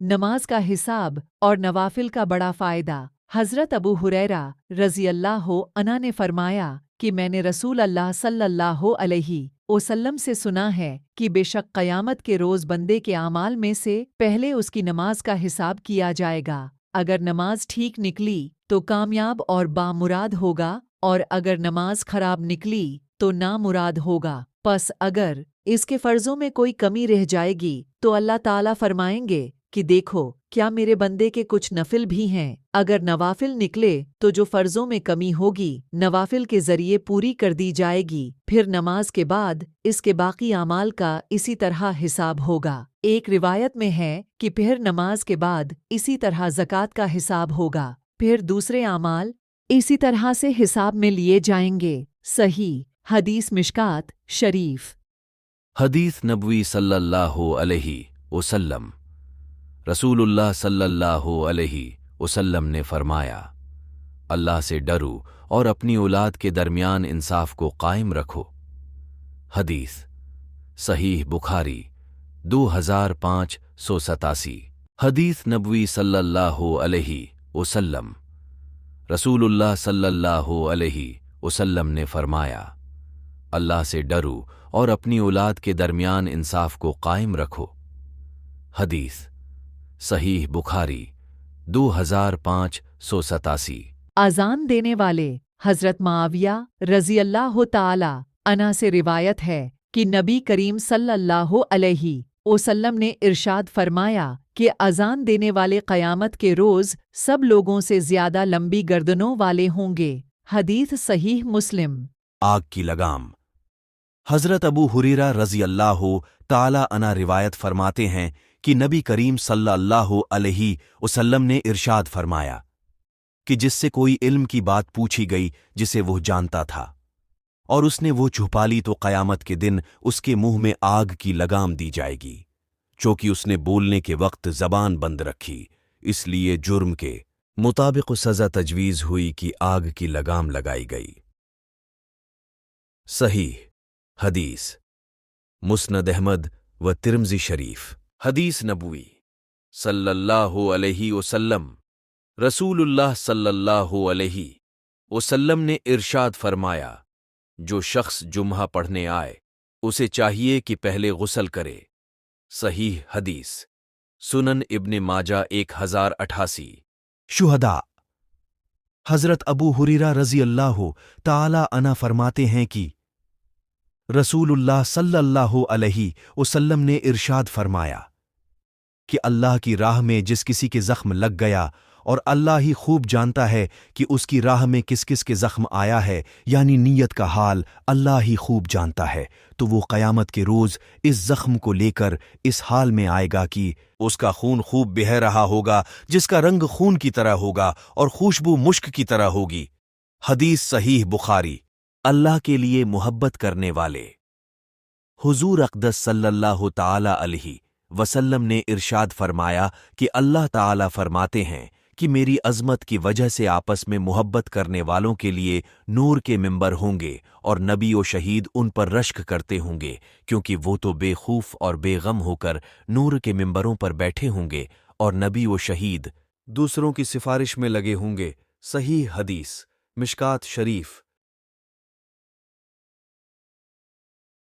नमाज का हिसाब और नवाफिल का बड़ा फ़ायदा। हज़रत अबू हुरैरा रज़ी अल्लाह अन्हु ने फरमाया कि मैंने रसूल अल्लाह सल्लल्लाहु अलैहि वसल्लम से सुना है कि बेशक क़यामत के रोज़ बंदे के आमाल में से पहले उसकी नमाज का हिसाब किया जाएगा। अगर नमाज ठीक निकली तो कामयाब और बामुराद होगा, और अगर नमाज खराब निकली तो नामुराद होगा। बस अगर इसके फ़र्ज़ों में कोई कमी रह जाएगी तो अल्लाह ताला फरमाएंगे कि देखो, क्या मेरे बंदे के कुछ नफिल भी हैं। अगर नवाफिल निकले तो जो फ़र्ज़ों में कमी होगी नवाफिल के ज़रिए पूरी कर दी जाएगी। फिर नमाज के बाद इसके बाकी आमाल का इसी तरह हिसाब होगा। एक रिवायत में है कि फिर नमाज के बाद इसी तरह ज़कात का हिसाब होगा। फिर दूसरे आमाल इसी तरह से हिसाब में लिए जाएंगे। सही हदीस मिशकात शरीफ। हदीस नबवी सल्लल्लाहु अलैहि वसल्लम। रसूलुल्लाह सल्लल्लाहु अलैहि वसल्लम ने फरमाया, अल्लाह से डरो और अपनी औलाद के दरमियान इंसाफ को कायम रखो। हदीस सहीह बुखारी 2587। हदीस नबवी सल्लल्लाहु अलैहि वसल्लम। रसूलुल्लाह सल्लल्लाहु अलैहि वसल्लम ने फरमाया, अल्लाह से डरो और अपनी औलाद के दरमियान इंसाफ को कायम रखो। हदीस सहीह बुखारी 2587। अज़ान देने वाले हज़रत मुआविया रज़ी अल्लाह ताला अन्हु से रिवायत है कि नबी करीम सल्लल्लाहु अलैहि वसल्लम ने इरशाद फरमाया कि अज़ान देने वाले क़यामत के रोज़ सब लोगों से ज़्यादा लंबी गर्दनों वाले होंगे। हदीस सहीह मुस्लिम। आग की लगाम। हज़रत अबू हुरैरा रज़ी अल्लाह ताला अन्हु रिवायत फरमाते हैं कि नबी करीम सल्लल्लाहु अलैहि वसल्लम ने इरशाद फरमाया कि जिससे कोई इल्म की बात पूछी गई जिसे वो जानता था और उसने वो छुपा ली तो क़यामत के दिन उसके मुंह में आग की लगाम दी जाएगी, चूँकि उसने बोलने के वक्त ज़बान बंद रखी, इसलिए जुर्म के मुताबिक सज़ा तजवीज़ हुई कि आग की लगाम लगाई गई। सही हदीस मुस्नद अहमद व तिर्मिज़ी शरीफ। हदीस नबवी सल्लल्लाहु अलैहि वसल्लम। रसूलुल्लाह सल्लल्लाहु अलैहि वसल्लम ने इरशाद फरमाया, जो शख्स जुम्हा पढ़ने आए उसे चाहिए कि पहले गुस्ल करे। सहीह हदीस सुनन इब्ने माजा 1088। शुहदा। हज़रत अबू हुरैरा रज़ी अल्लाह ताला अन्हु फरमाते हैं कि रसूलुल्लाह सल्लल्लाहु अलैहि वसल्लम ने इरशाद फरमाया कि अल्लाह की राह में जिस किसी के ज़ख्म लग गया और अल्लाह ही खूब जानता है कि उसकी राह में किस किस के ज़ख्म आया है, यानी नीयत का हाल अल्लाह ही खूब जानता है, तो वो क़यामत के रोज़ इस ज़ख्म को लेकर इस हाल में आएगा कि उसका खून खूब बह रहा होगा, जिसका रंग खून की तरह होगा और खुशबू मुश्क की तरह होगी। हदीस सहीह बुखारी। अल्लाह के लिए मोहब्बत करने वाले हुजूर अक़दस सल्लल्लाहु ताला अलैहि वसल्लम ने इरशाद फरमाया कि अल्लाह ताला फरमाते हैं कि मेरी अज़मत की वजह से आपस में मोहब्बत करने वालों के लिए नूर के मिंबर होंगे और नबी व शहीद उन पर रश्क करते होंगे, क्योंकि वो तो बेखूफ और बेगम होकर नूर के मिंबरों पर बैठे होंगे और नबी व शहीद दूसरों की सिफारिश में लगे होंगे। सही हदीस मिशकात शरीफ।